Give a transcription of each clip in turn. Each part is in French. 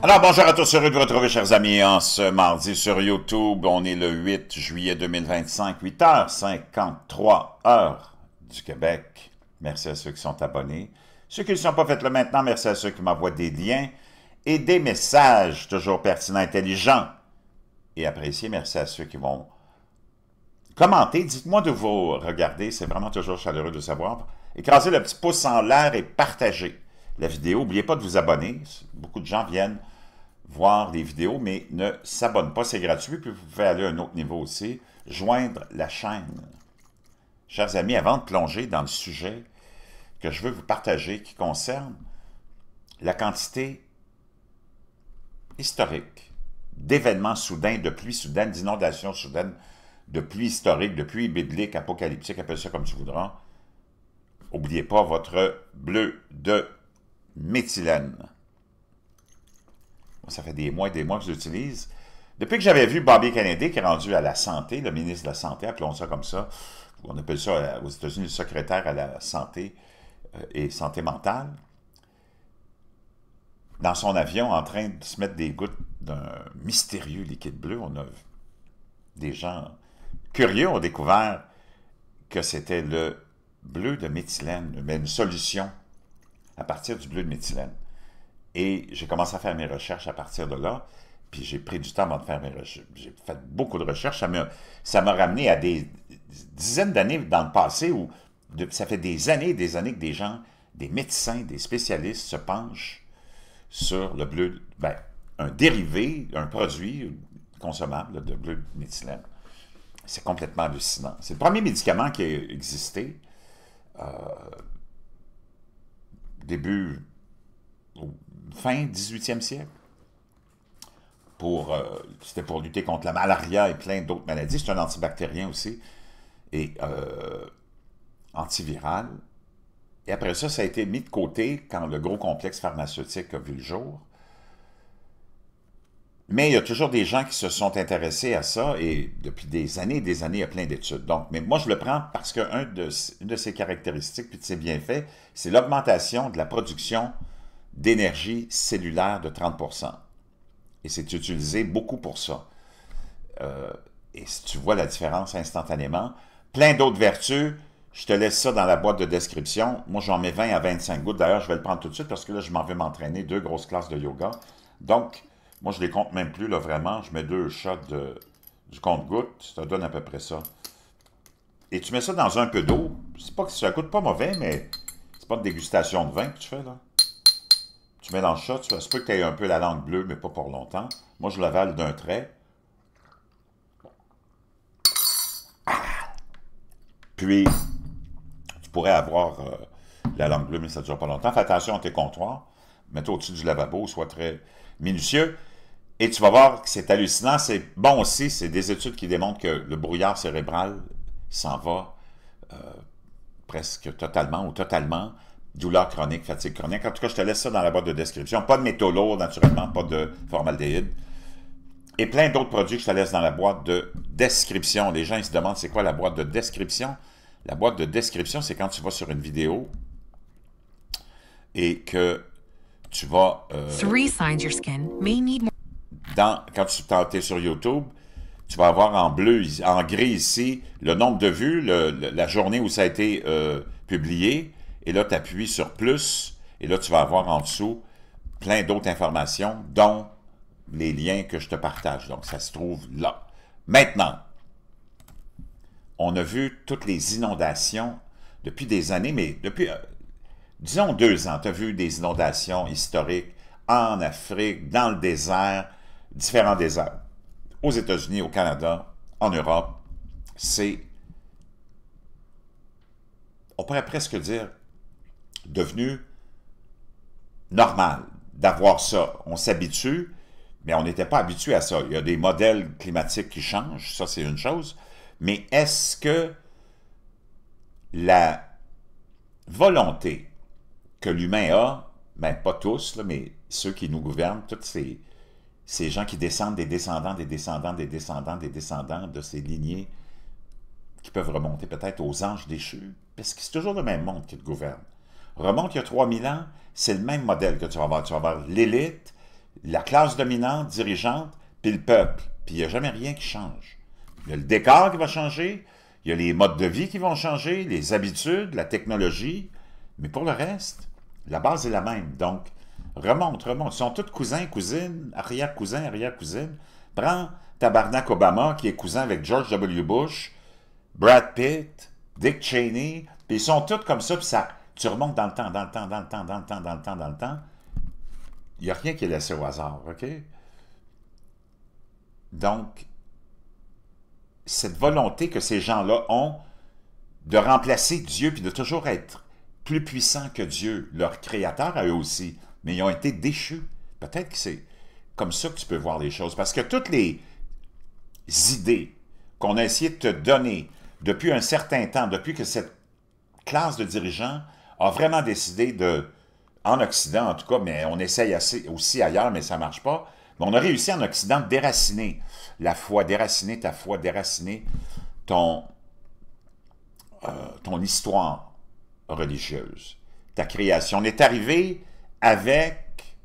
Alors, bonjour à tous, heureux de vous retrouver, chers amis, en ce mardi sur YouTube. On est le 8 juillet 2025, 8h53, heure du Québec. Merci à ceux qui sont abonnés. Ceux qui ne sont pas, faites-le maintenant. Merci à ceux qui m'envoient des liens et des messages toujours pertinents, intelligents et appréciés. Merci à ceux qui vont commenter. Dites-moi de vous regarder, c'est vraiment toujours chaleureux de savoir. Écrasez le petit pouce en l'air et partagez la vidéo. N'oubliez pas de vous abonner. Beaucoup de gens viennent voir des vidéos, mais ne s'abonnent pas, c'est gratuit, puis vous pouvez aller à un autre niveau aussi, joindre la chaîne. Chers amis, avant de plonger dans le sujet que je veux vous partager, qui concerne la quantité historique d'événements soudains, de pluies soudaines, d'inondations soudaines, de pluies historiques, de pluies bibliques, apocalyptiques, appelle ça comme tu voudras. N'oubliez pas votre bleu de méthylène. Ça fait des mois et des mois que je l'utilise. Depuis que j'avais vu Bobby Kennedy, qui est rendu à la santé, le ministre de la Santé, appelons ça comme ça, on appelle ça aux États-Unis le secrétaire à la santé et santé mentale, dans son avion, en train de se mettre des gouttes d'un mystérieux liquide bleu. On a des gens curieux ont découvert que c'était le bleu de méthylène, mais une solution à partir du bleu de méthylène. Et j'ai commencé à faire mes recherches à partir de là, puis j'ai pris du temps avant de faire mes recherches. J'ai fait beaucoup de recherches. Ça m'a ramené à des dizaines d'années dans le passé où ça fait des années que des gens, des médecins, des spécialistes se penchent sur le bleu, ben, un dérivé, un produit consommable de bleu de méthylène. C'est complètement hallucinant. C'est le premier médicament qui a existé fin 18e siècle. C'était pour lutter contre la malaria et plein d'autres maladies. C'est un antibactérien aussi et antiviral. Et après ça, ça a été mis de côté quand le gros complexe pharmaceutique a vu le jour. Mais il y a toujours des gens qui se sont intéressés à ça et depuis des années, il y a plein d'études. Donc, mais moi, je le prends parce qu'une de ses caractéristiques puis de ses bienfaits, c'est l'augmentation de la production d'énergie cellulaire de 30%. Et c'est utilisé beaucoup pour ça. Et si tu vois la différence instantanément, plein d'autres vertus, je te laisse ça dans la boîte de description. Moi, j'en mets 20 à 25 gouttes. D'ailleurs, je vais le prendre tout de suite parce que là, je m'en vais m'entraîner, 2 grosses classes de yoga. Donc, moi, je les compte même plus, là, vraiment. Je mets 2 shots du compte-gouttes. Ça donne à peu près ça. Et tu mets ça dans un peu d'eau. C'est pas que ça coûte pas mauvais, mais c'est pas une dégustation de vin que tu fais, là. Tu mélanges ça. Ça se peut que tu aies un peu la langue bleue, mais pas pour longtemps. Moi, je l'avale d'un trait. Puis, tu pourrais avoir la langue bleue, mais ça ne dure pas longtemps. Fais attention à tes comptoirs. Mets-toi au-dessus du lavabo, sois très minutieux. Et tu vas voir que c'est hallucinant. C'est bon aussi, c'est des études qui démontrent que le brouillard cérébral s'en va presque totalement ou totalement. Douleur chronique, fatigue chronique. En tout cas, je te laisse ça dans la boîte de description. Pas de métaux lourds, naturellement, pas de formaldéhyde. Et plein d'autres produits que je te laisse dans la boîte de description. Les gens, ils se demandent c'est quoi la boîte de description. La boîte de description, c'est quand tu vas sur une vidéo et que tu vas... quand tu es sur YouTube, tu vas avoir en bleu, en gris ici, le nombre de vues, la journée où ça a été publié. Et là, tu appuies sur plus, et là, tu vas avoir en dessous plein d'autres informations, dont les liens que je te partage. Donc, ça se trouve là. Maintenant, on a vu toutes les inondations depuis des années, mais depuis, disons 2 ans, tu as vu des inondations historiques en Afrique, dans le désert, différents déserts, aux États-Unis, au Canada, en Europe. C'est, on pourrait presque dire, devenu normal d'avoir ça. On s'habitue, mais on n'était pas habitué à ça. Il y a des modèles climatiques qui changent, ça c'est une chose, mais est-ce que la volonté que l'humain a, ben pas tous, là, mais ceux qui nous gouvernent, tous ces gens qui descendent des descendants, des descendants, des descendants, des descendants de ces lignées qui peuvent remonter peut-être aux anges déchus, parce que c'est toujours le même monde qui te gouverne. Remonte il y a 3000 ans, c'est le même modèle que tu vas avoir. Tu vas avoir l'élite, la classe dominante, dirigeante, puis le peuple. Puis il n'y a jamais rien qui change. Il y a le décor qui va changer, il y a les modes de vie qui vont changer, les habitudes, la technologie, mais pour le reste, la base est la même. Donc, remonte. Ils sont tous cousins, cousines, arrière-cousins, arrière-cousines. Prends Tabarnak Obama, qui est cousin avec George W. Bush, Brad Pitt, Dick Cheney, puis ils sont tous comme ça, puis ça, tu remontes dans le temps, dans le temps, dans le temps, dans le temps, dans le temps, dans le temps. Il n'y a rien qui est laissé au hasard, OK? Donc, cette volonté que ces gens-là ont de remplacer Dieu, puis de toujours être plus puissants que Dieu, leur créateur à eux aussi, mais ils ont été déchus. Peut-être que c'est comme ça que tu peux voir les choses, parce que toutes les idées qu'on a essayé de te donner depuis un certain temps, depuis que cette classe de dirigeants a vraiment décidé de, en Occident en tout cas, mais on essaye aussi ailleurs, mais ça ne marche pas, mais on a réussi en Occident de déraciner la foi, déraciner ta foi, déraciner ton histoire religieuse, ta création. On est arrivé avec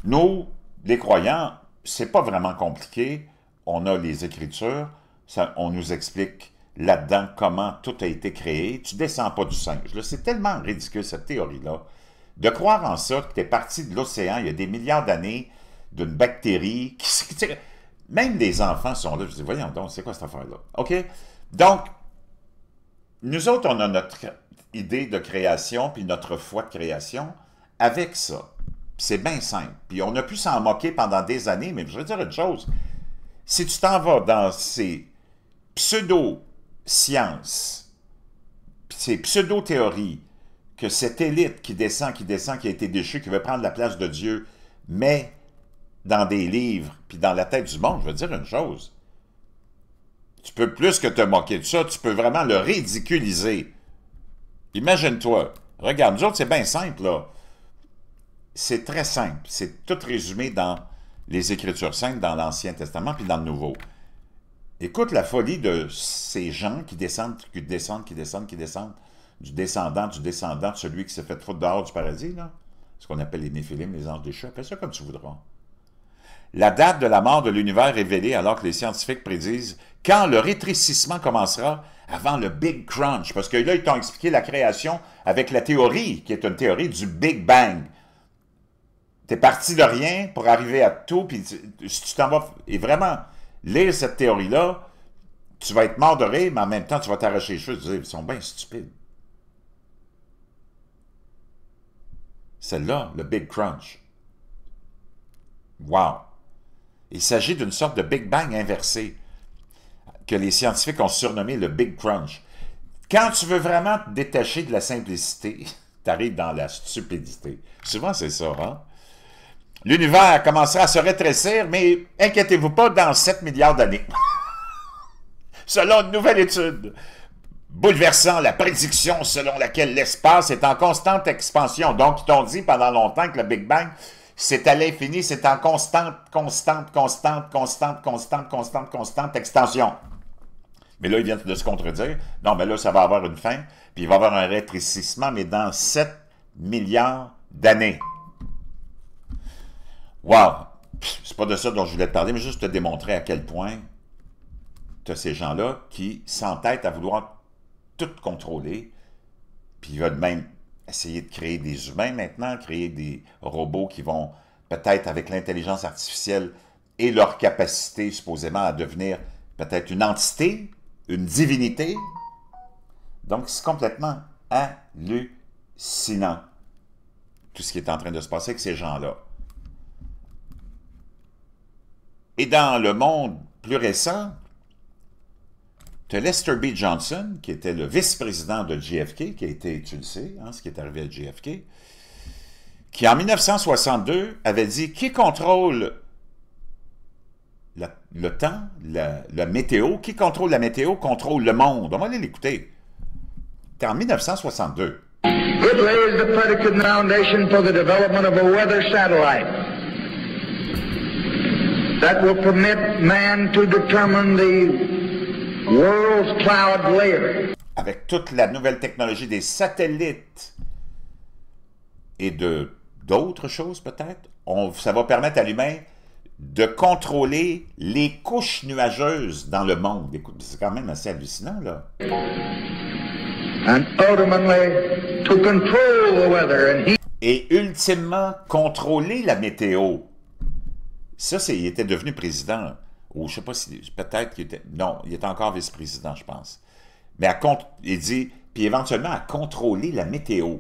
nous, les croyants, c'est pas vraiment compliqué, on a les Écritures, on nous explique là-dedans comment tout a été créé, tu descends pas du singe. C'est tellement ridicule cette théorie-là, de croire en ça, que tu es parti de l'océan il y a des milliards d'années, d'une bactérie, même les enfants sont là, je dis, voyons donc, c'est quoi cette affaire-là? OK? Donc, nous autres, on a notre idée de création, puis notre foi de création, avec ça. C'est bien simple. Puis on a pu s'en moquer pendant des années, mais je veux dire une chose, si tu t'en vas dans ces pseudo-sciences, ces pseudo-théories, que cette élite qui descend, qui a été déchue, qui veut prendre la place de Dieu, met dans des livres, puis dans la tête du monde, je veux dire une chose, tu peux plus que te moquer de ça, tu peux vraiment le ridiculiser. Imagine-toi, regarde, nous autres, c'est bien simple, là. C'est très simple, c'est tout résumé dans les Écritures saintes, dans l'Ancien Testament, puis dans le Nouveau. Écoute la folie de ces gens qui descendent, qui descendent, du descendant, de celui qui s'est fait foutre dehors du paradis, là. Ce qu'on appelle les Néphilim, les anges déchus, appelle ça comme tu voudras. La date de la mort de l'univers révélée alors que les scientifiques prédisent quand le rétrécissement commencera avant le Big Crunch. Parce que là, ils t'ont expliqué la création avec la théorie, qui est une théorie du Big Bang. Tu es parti de rien pour arriver à tout, puis si tu t'en vas... Et vraiment, lire cette théorie-là, tu vas être mort de rire, mais en même temps, tu vas t'arracher les cheveux et te dire, ils sont bien stupides. Celle-là, le Big Crunch. Wow! Il s'agit d'une sorte de Big Bang inversé que les scientifiques ont surnommé le Big Crunch. Quand tu veux vraiment te détacher de la simplicité, tu arrives dans la stupidité. Souvent, c'est ça, hein? L'univers commencera à se rétrécir, mais inquiétez-vous pas, dans 7 milliards d'années. Selon une nouvelle étude bouleversant la prédiction selon laquelle l'espace est en constante expansion. Donc, ils t'ont dit pendant longtemps que le Big Bang, c'est à l'infini, c'est en constante extension. Mais là, ils viennent de se contredire. Non, mais là, ça va avoir une fin, puis il va y avoir un rétrécissement, mais dans 7 milliards d'années. Wow! C'est pas de ça dont je voulais te parler, mais juste te démontrer à quel point tu as ces gens-là qui s'entêtent à vouloir tout contrôler, puis ils veulent même essayer de créer des humains maintenant, créer des robots qui vont peut-être avec l'intelligence artificielle et leur capacité supposément à devenir peut-être une entité, une divinité. Donc c'est complètement hallucinant tout ce qui est en train de se passer avec ces gens-là. Et dans le monde plus récent, tu as Lester B. Johnson, qui était le vice-président de JFK, qui a été, tu le sais, hein, ce qui est arrivé à JFK, qui en 1962 avait dit « Qui contrôle le temps, la météo? Qui contrôle la météo contrôle le monde. » On va aller l'écouter. C'était en 1962. « It lays the predicate foundation for the development of a weather satellite that will permit man to determine the world's cloud layer. » Avec toute la nouvelle technologie des satellites et d'autres choses peut-être, ça va permettre à l'humain de contrôler les couches nuageuses dans le monde. Écoute, c'est quand même assez hallucinant, là. Et ultimement, contrôler la météo. Ça, il était devenu président. Ou je ne sais pas si, peut-être qu'il était... Non, il était encore vice-président, je pense. Mais il dit, puis éventuellement à contrôler la météo.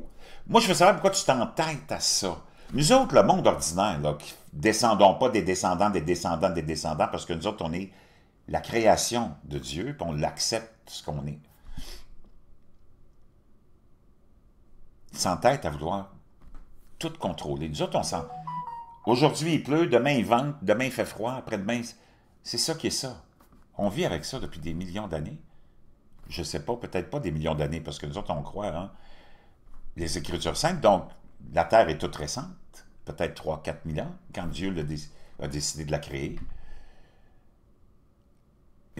Moi, je veux savoir pourquoi tu t'entêtes à ça. Nous autres, le monde ordinaire, là, qui descendons pas des descendants, des descendants, des descendants, parce que nous autres, on est la création de Dieu, puis on l'accepte ce qu'on est. Ils s'entêtent à vouloir tout contrôler. Nous autres, on sent... Aujourd'hui, il pleut, demain, il vente, demain, il fait froid, après-demain... C'est ça qui est ça. On vit avec ça depuis des millions d'années. Je ne sais pas, peut-être pas des millions d'années, parce que nous autres, on croit, hein, les Écritures saintes, donc la Terre est toute récente, peut-être 3-4 000 ans, quand Dieu a décidé de la créer.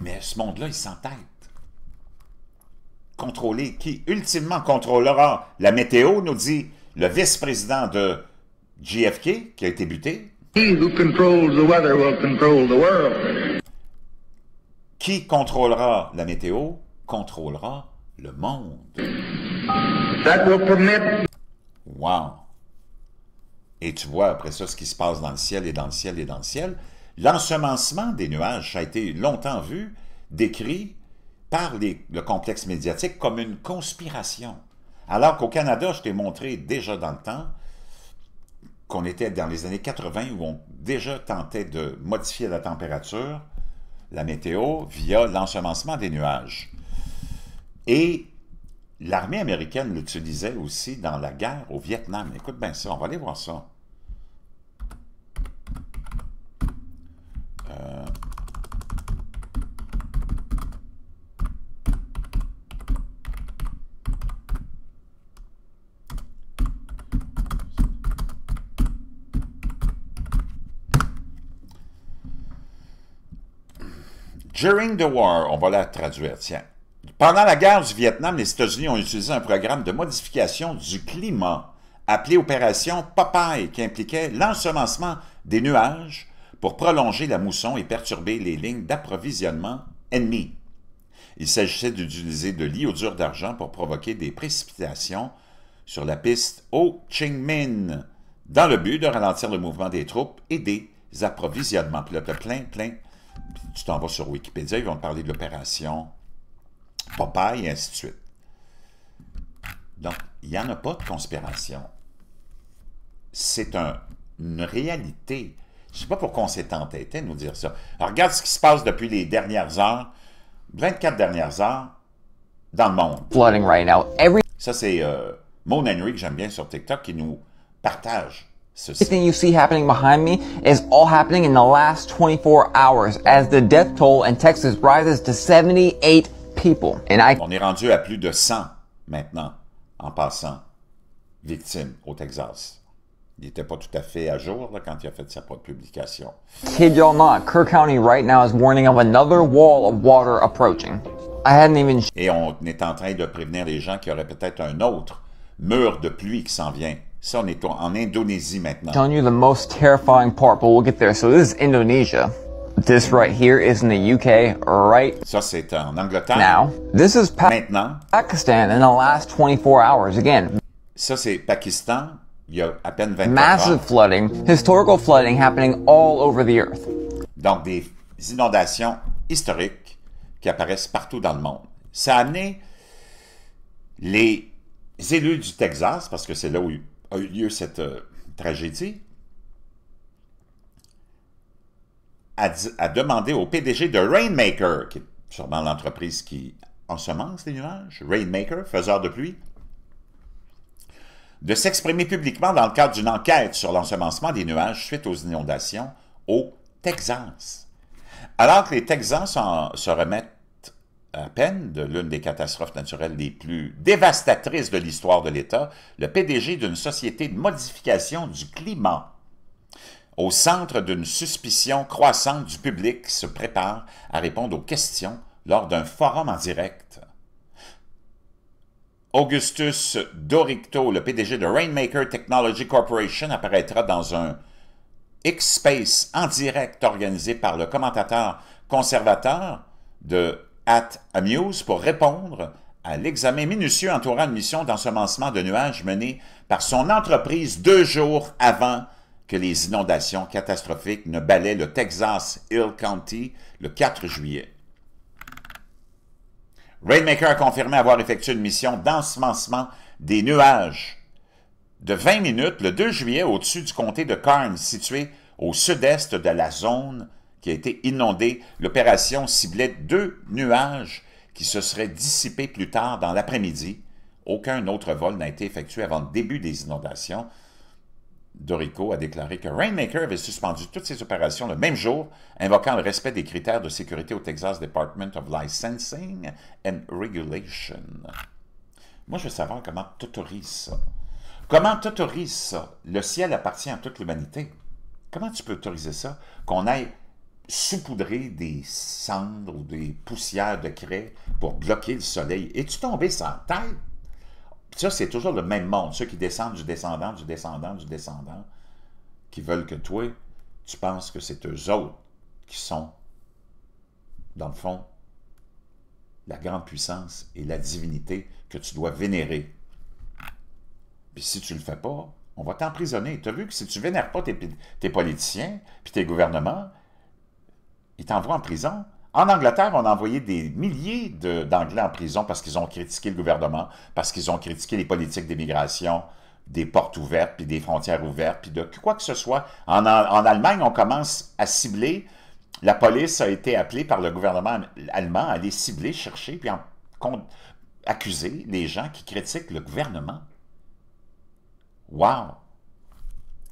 Mais ce monde-là, il s'entête. Contrôler, qui ultimement contrôlera la météo, nous dit le vice-président de JFK, qui a été buté. He who controls the weather will control the world. Qui contrôlera la météo, contrôlera le monde. That will permit... Wow! Et tu vois, après ça, ce qui se passe dans le ciel et dans le ciel et dans le ciel. L'ensemencement des nuages, ça a été longtemps vu, décrit par le complexe médiatique comme une conspiration. Alors qu'au Canada, je t'ai montré déjà dans le temps qu'on était dans les années 80 où on déjà tentait de modifier la température, la météo, via l'ensemencement des nuages. Et l'armée américaine l'utilisait aussi dans la guerre au Vietnam. Écoute bien ça, on va aller voir ça. During the war, on va la traduire, tiens. Pendant la guerre du Vietnam, les États-Unis ont utilisé un programme de modification du climat appelé Opération Popeye, qui impliquait l'ensemencement des nuages pour prolonger la mousson et perturber les lignes d'approvisionnement ennemies. Il s'agissait d'utiliser de l'iodure d'argent pour provoquer des précipitations sur la piste Ho Chi Minh, dans le but de ralentir le mouvement des troupes et des approvisionnements. Puis là, tu as plein... Tu t'en vas sur Wikipédia, ils vont te parler de l'opération Popeye et ainsi de suite. Donc, il n'y en a pas de conspiration. C'est une réalité. Je ne sais pas pourquoi on s'est entêté de nous dire ça. Alors, regarde ce qui se passe depuis les dernières heures, 24 dernières heures, dans le monde. Flooding right now. Ça, c'est Moon Henry, que j'aime bien sur TikTok, qui nous partage ceci. Everything you see happening behind me is all happening in the last 24 hours as the death toll in Texas rises to 78 people. On est rendu à plus de 100 maintenant, en passant, victimes au Texas. Il n'était pas tout à fait à jour là, quand il a fait sa propre publication. Kid y'all not, Kerr County right now is warning of another wall of water approaching. I hadn't even... Et on est en train de prévenir les gens qu'il y aurait peut-être un autre mur de pluie qui s'en vient. Ça, on est en Indonésie maintenant. Telling you the most terrifying part, but we'll get there. So this is Indonesia. This right here is in the UK, right? Ça, c'est en Angleterre. Now, this is maintenant. Pakistan in the last 24 hours. Again. Ça, c'est Pakistan. Il y a à peine 24 Massive heures. flooding, historical flooding happening all over the earth. Donc, des inondations historiques qui apparaissent partout dans le monde. Ça a amené les élus du Texas, parce que c'est là où a eu lieu cette tragédie, à demander au PDG de Rainmaker, qui est sûrement l'entreprise qui ensemence les nuages, Rainmaker, faiseur de pluie, de s'exprimer publiquement dans le cadre d'une enquête sur l'ensemencement des nuages suite aux inondations au Texas. Alors que les Texans se remettent à peine de l'une des catastrophes naturelles les plus dévastatrices de l'histoire de l'État, le PDG d'une société de modification du climat, au centre d'une suspicion croissante du public, se prépare à répondre aux questions lors d'un forum en direct. Augustus Doricto, le PDG de Rainmaker Technology Corporation, apparaîtra dans un X-Space en direct organisé par le commentateur conservateur de @amuse pour répondre à l'examen minutieux entourant une mission d'ensemencement de nuages menée par son entreprise 2 jours avant que les inondations catastrophiques ne balaient le Texas Hill County le 4 juillet. Rainmaker a confirmé avoir effectué une mission d'ensemencement des nuages de 20 minutes le 2 juillet au-dessus du comté de Karnes, situé au sud-est de la zone qui a été inondée. L'opération ciblait 2 nuages qui se seraient dissipés plus tard dans l'après-midi. Aucun autre vol n'a été effectué avant le début des inondations. Dorico a déclaré que Rainmaker avait suspendu toutes ses opérations le même jour, invoquant le respect des critères de sécurité au Texas Department of Licensing and Regulation. Moi, je veux savoir comment tu autorises ça. Comment tu autorises ça? Le ciel appartient à toute l'humanité. Comment tu peux autoriser ça? Qu'on aille saupoudrer des cendres ou des poussières de craie pour bloquer le soleil. Es-tu tombé sans tête? Ça, c'est toujours le même monde, ceux qui descendent du descendant, du descendant, du descendant, qui veulent que toi, tu penses que c'est eux autres qui sont, dans le fond, la grande puissance et la divinité que tu dois vénérer. Puis si tu ne le fais pas, on va t'emprisonner. Tu as vu que si tu ne vénères pas tes politiciens puis tes gouvernements, ils t'envoient en prison. En Angleterre, on a envoyé des milliers d'Anglais en prison parce qu'ils ont critiqué le gouvernement, parce qu'ils ont critiqué les politiques d'immigration, des portes ouvertes, puis des frontières ouvertes, puis de quoi que ce soit. En Allemagne, on commence à cibler. La police a été appelée par le gouvernement allemand à aller cibler, chercher, puis accuser les gens qui critiquent le gouvernement. Wow!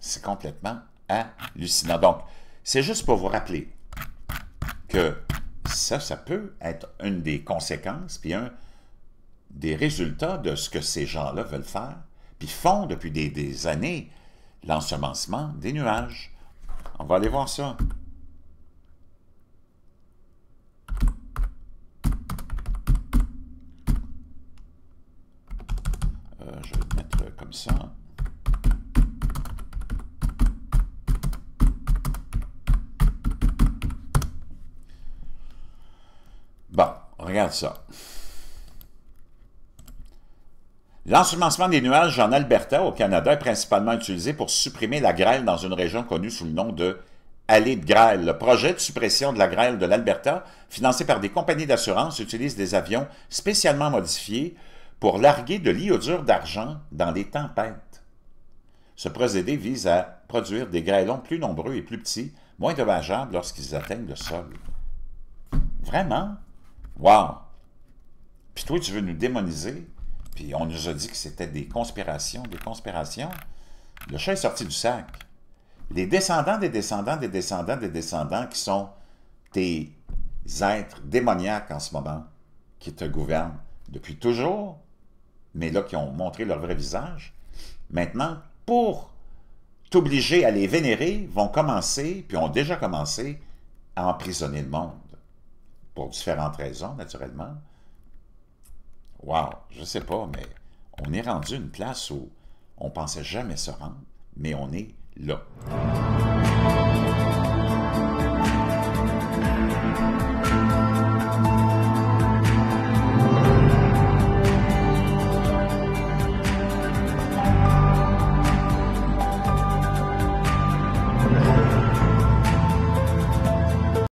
C'est complètement hallucinant. Donc, c'est juste pour vous rappeler que ça peut être une des conséquences, puis un des résultats de ce que ces gens-là veulent faire, puis font depuis des années, l'ensemencement des nuages. On va aller voir ça. Je vais le mettre comme ça. Bon, regarde ça. L'ensemencement des nuages en Alberta, au Canada, est principalement utilisé pour supprimer la grêle dans une région connue sous le nom de allée de grêle. Le projet de suppression de la grêle de l'Alberta, financé par des compagnies d'assurance, utilise des avions spécialement modifiés pour larguer de l'iodure d'argent dans les tempêtes. Ce procédé vise à produire des grêlons plus nombreux et plus petits, moins dommageables lorsqu'ils atteignent le sol. Vraiment? Wow! Puis toi, tu veux nous démoniser? Puis on nous a dit que c'était des conspirations, des conspirations. Le chat est sorti du sac. Les descendants des descendants des descendants des descendants qui sont tes êtres démoniaques en ce moment, qui te gouvernent depuis toujours, mais là, qui ont montré leur vrai visage, maintenant, pour t'obliger à les vénérer, vont commencer, puis ont déjà commencé, à emprisonner le monde. Pour différentes raisons, naturellement. Wow, je sais pas, mais on est rendu à une place où on pensait jamais se rendre, mais on est là.